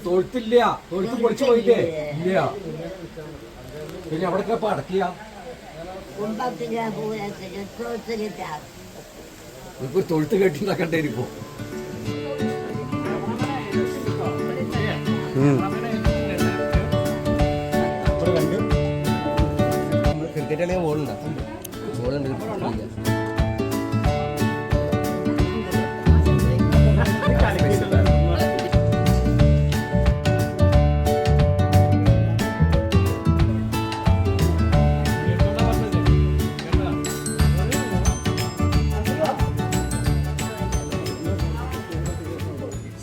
തൊഴുത്തില്ല, തൊഴുത്ത് പൊളിച്ചു പോയില്ലേ? ഇല്ല. പിന്നെ എവിടൊക്കെ അടക്കിയ തൊഴുത്ത് കെട്ടിണ്ടാക്കണ്ടായിരിക്കും. ക്രിക്കറ്റ് കളിയാൻ ബോളുണ്ട്.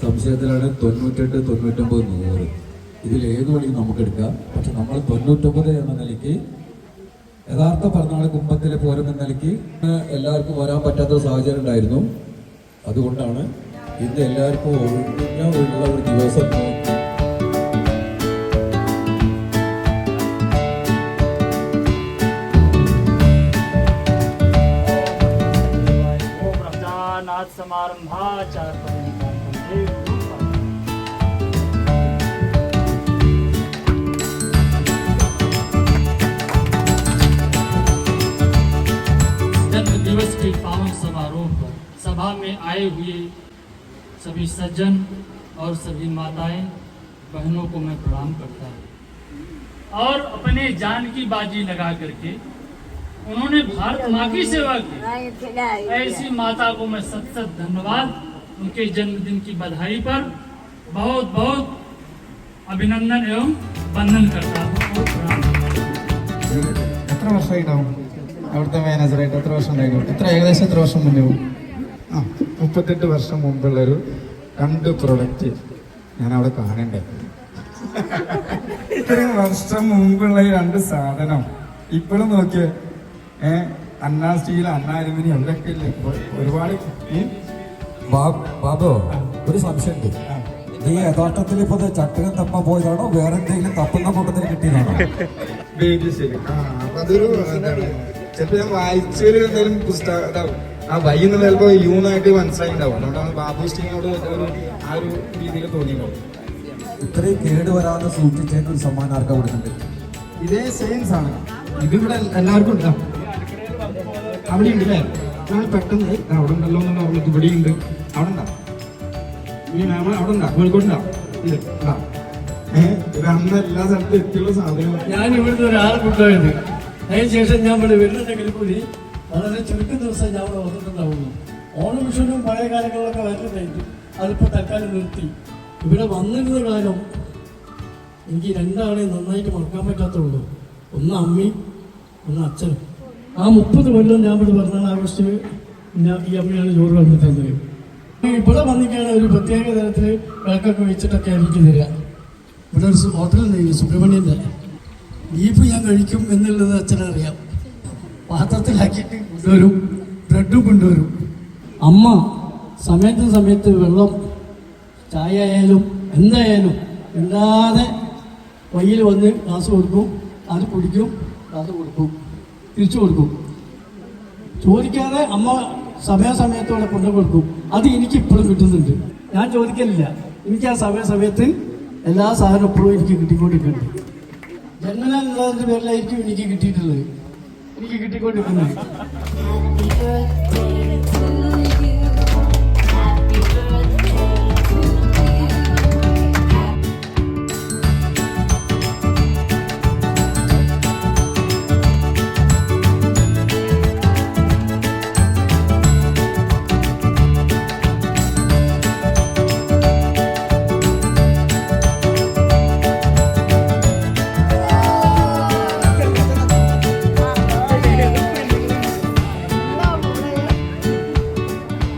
സംശയത്തിലാണ് 98, 99, 100. ഇതിൽ ഏത് വഴി നമുക്കെടുക്കാം. പക്ഷെ നമ്മൾ 99 എന്ന നിലയ്ക്ക് യഥാർത്ഥ പറഞ്ഞാൽ കുംഭത്തിലെ പോരം എന്ന നിലയ്ക്ക് എല്ലാവർക്കും വരാൻ പറ്റാത്ത സാഹചര്യം ഉണ്ടായിരുന്നു. അതുകൊണ്ടാണ് ഇന്ന് എല്ലാവർക്കും ഒഴിഞ്ഞ ഒരു ദിവസം दिवस के पावन समारोह पर सभा में आए हुए सभी सज्जन और सभी माताएं बहनों को मैं प्रणाम करता हूँ और अपने जान की बाजी लगा करके उन्होंने भारत माँ की सेवा की। ऐसी माता को मैं सत सत धन्यवाद, उनके जन्मदिन की बधाई पर बहुत बहुत अभिनंदन एवं वंदन करता हूँ और प्रणाम करता हूँ। അവിടുത്തെ മാനേജറായിട്ട് എത്ര വർഷം ഉണ്ടായിരുന്നു? ഏകദേശം എത്ര വർഷം മുന്നേ? 38 വർഷം മുമ്പുള്ളൊരു 2 പ്രൊഡക്റ്റ് ഞാൻ അവിടെ കാണണ്ടേ. ഇത്രയും വർഷം മുമ്പുള്ള ഈ 2 സാധനം ഇപ്പോഴും നോക്കിയേ. അണ്ണാ സ്റ്റീൽ, അണ്ണാ അലുമിനിയം അവരൊക്കെ ഇല്ലേ ഒരുപാട്. ബാബോ, ഒരു സംശയമുണ്ട്. നീ യഥാർത്ഥത്തിൽ ഇപ്പൊ ചട്ടകം തപ്പാൻ പോയതാണോ വേറെ എന്തെങ്കിലും തപ്പുന്ന കൂട്ടത്തിൽ കിട്ടിയതാണോ? ബേബി ശരി. അപ്പൊ അതൊരു ചിലപ്പോ ഞാൻ വായിച്ചൊരു എന്തെങ്കിലും പുസ്തകം ഇതാവും. ആ വൈ എന്നുള്ള ചിലപ്പോ യൂണായിട്ട് മനസ്സിലായിണ്ടാവും. അതുകൊണ്ടാണ് ബാബു സ്റ്റീനോട് ആ ഒരു രീതിയിൽ തോന്നിയിട്ടുണ്ടാവും. ഇത്രയും കേട് വരാതെ സൂക്ഷിച്ചതിന് ഒരു സമ്മാനം ആർക്കാ കൊടുക്കുന്നുണ്ട്? ഇതേ സെയിം സാധനം ഇതിവിടെ എല്ലാവർക്കും ഉണ്ടാവും. അവിടെ ഉണ്ട് അല്ലേ? ഞാൻ പെട്ടെന്ന് അവിടെ ഉണ്ടല്ലോ എന്നുള്ള അവിടെ ഇവിടെ ഉണ്ട്. അവിടെ ഉണ്ടാവും. ഈ മാമ അവിടെ ഉണ്ടാവും. കോഴിക്കോട്ടുണ്ടാവും. ഉണ്ട് ഉണ്ടാവും. അന്ന് എല്ലാ സ്ഥലത്തും എത്തിയുള്ള സാധനങ്ങൾ. ഞാൻ ഇവിടുന്ന് ഒരാളെ കൊണ്ടുപോയത്. അതിനുശേഷം ഞാൻ ഇവിടെ വരുന്നുണ്ടെങ്കിൽ കൂടി വളരെ ചുരുക്കം ദിവസം ഞാൻ ഇവിടെ വന്നിട്ടുണ്ടാവുന്നു. ഓണം വിഷുവിനും പഴയ കാലങ്ങളിലൊക്കെ വരുന്നുണ്ടായിട്ട് അതിപ്പോൾ തൽക്കാലം നിർത്തി. ഇവിടെ വന്നിരുന്ന കാലം എനിക്ക് 2 ആളെ നന്നായിട്ട് മറക്കാൻ പറ്റാത്തുള്ളൂ. ഒന്ന് അമ്മയും ഒന്ന് അച്ഛനും. ആ 30 കൊല്ലം ഞാൻ ഇവിടെ പറഞ്ഞാൽ ആഘോഷിച്ച് ഈ അമ്മയാണ് ചോറ് വന്നിട്ട് തന്നത്. ഇവിടെ വന്നിട്ടാണ് ഒരു പ്രത്യേക തരത്തിൽ വിളക്കൊക്കെ വെച്ചിട്ടൊക്കെ എനിക്ക് തരിക. ഇവിടെ ഒരു ഹോട്ടലുണ്ട് സുബ്രഹ്മണ്യൻ്റെ. ബീഫ് ഞാൻ കഴിക്കും എന്നുള്ളത് അച്ഛനറിയാം. പാത്രത്തിലാക്കിയിട്ട് കൊണ്ടുവരും, ബ്രെഡും കൊണ്ടുവരും. അമ്മ സമയത്ത് വെള്ളം, ചായ ആയാലും എന്തായാലും ഇല്ലാതെ വയ്യിൽ വന്ന് ഗ്ലാസ് കൊടുക്കും. അത് കുടിക്കും, ഗ്ലാസ് കൊടുക്കും, തിരിച്ചു കൊടുക്കും. ചോദിക്കാതെ അമ്മ സമയത്തോടെ കൊണ്ടു കൊടുക്കും. അത് എനിക്ക് ഇപ്പോഴും കിട്ടുന്നുണ്ട്. ഞാൻ ചോദിക്കലില്ല. എനിക്ക് ആ സമയത്ത് എല്ലാ സാധനവും എപ്പോഴും എനിക്ക് കിട്ടിക്കൊണ്ടിരിക്കുന്നുണ്ട്. ജന്മനാളുള്ളതിൻ്റെ പേരിലായിരിക്കും എനിക്ക് കിട്ടിയിട്ടുള്ളത്, എനിക്ക് കിട്ടിക്കൊണ്ടിരിക്കുന്നത്.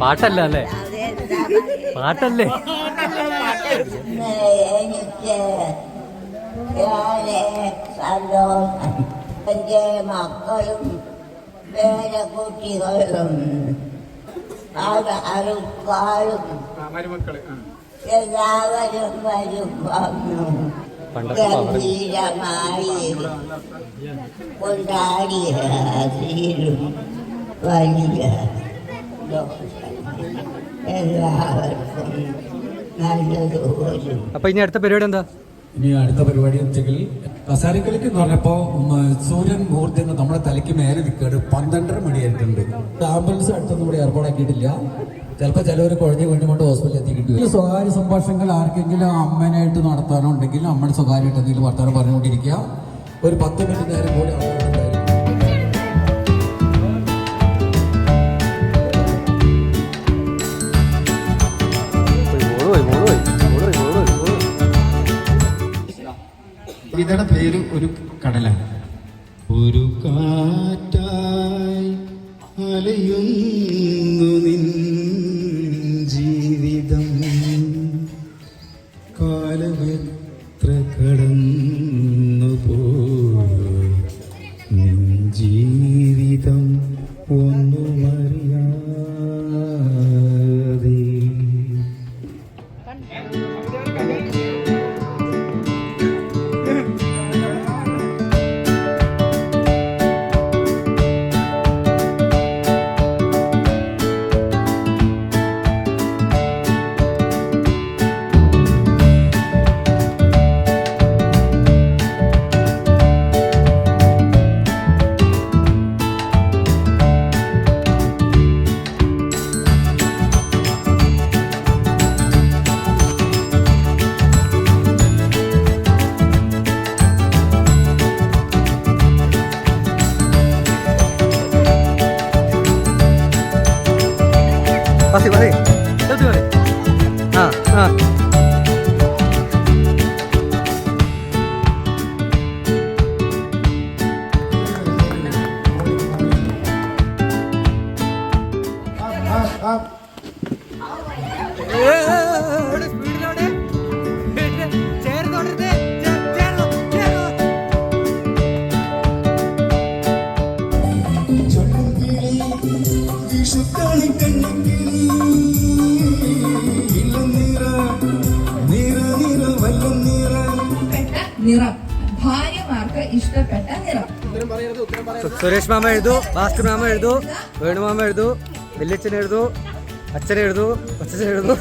പാട്ടല്ല അല്ലേ? പാട്ടല്ലേ? എനിക്ക് സന്തോഷം. എൻ്റെ മക്കളും പേരക്കുട്ടികളും അറുക്കാളും എല്ലാവരും വരും വന്നു ഗംഭീരമായി കൊണ്ടാടിയ വലിയ ദോഷം. എല്ലാവർക്കും നല്ലത് വരും. അപ്പൊ ഇനി അടുത്ത പരിപാടി എന്താ? ഇനി അടുത്ത പരിപാടി വെച്ചെങ്കിൽ കസാരക്കളിക്ക് എന്ന് പറഞ്ഞപ്പോ സൂര്യൻ മുഹൂർത്തി നമ്മുടെ തലയ്ക്ക് മേലെ നിൽക്കുകയാണ്. 12:30 മണിയായിട്ടുണ്ട്. ആംബുലൻസ് അടുത്തൊന്നും ഇവിടെ ഏർപ്പാടാക്കിയിട്ടില്ല. ചിലപ്പോൾ ചിലവർ കുഴഞ്ഞു വീണ്ടുകൊണ്ട് ഹോസ്പിറ്റലിൽ എത്തിക്കിട്ടു. ഈ സ്വകാര്യ സംഭാഷണങ്ങൾ ആർക്കെങ്കിലും അമ്മനായിട്ട് നടത്താനോ ഉണ്ടെങ്കിൽ നമ്മൾ സ്വകാര്യമായിട്ട് എന്തെങ്കിലും വർത്തമാനം പറഞ്ഞുകൊണ്ടിരിക്കുക. ഒരു 10 മിനിറ്റ് നേരം കൂടി ആൾക്കാരുണ്ടായിരിക്കും. കവിതയുടെ പേര് ഒരു കടലാണ്. ഒരു കാറ്റായി അലയുന്നു നിൻ ജീവിതം, കാലമെത്ര കടന്നു പോയി നിൻ ജീവിതം ഒന്നുമറിയാതെ. മതി മതി മതി മതി. ആ ആ നിറം, ഭാര്യമാർക്ക് ഇഷ്ടപ്പെട്ട നിറം. സുരേഷ് മാമ എഴുതൂ, ഭാസ്കർ മാമ എഴുതൂ, വേണുമാമ എഴുതൂ, വല്യച്ഛൻ എഴുതൂ, അച്ഛൻ എഴുതൂ, അച്ഛൻ എഴുതൂ.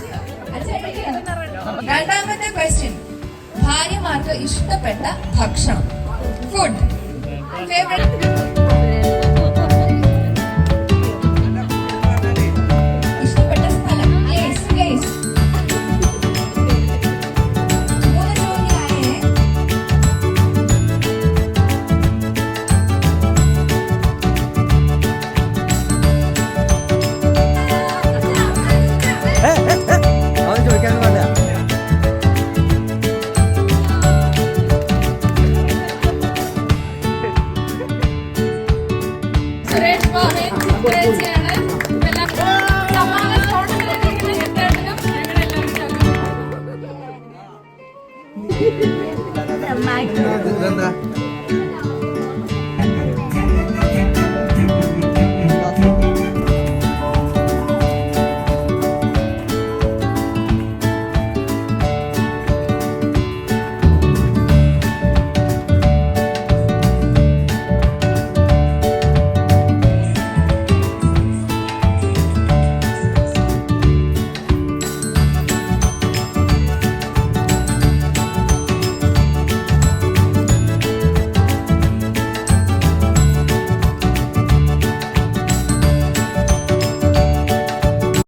രണ്ടാമത്തെ ക്വസ്റ്റ്യൻ, ഭാര്യമാർക്ക് ഇഷ്ടപ്പെട്ട ഭക്ഷണം, ഫുഡ്, ഫേവറേറ്റ്.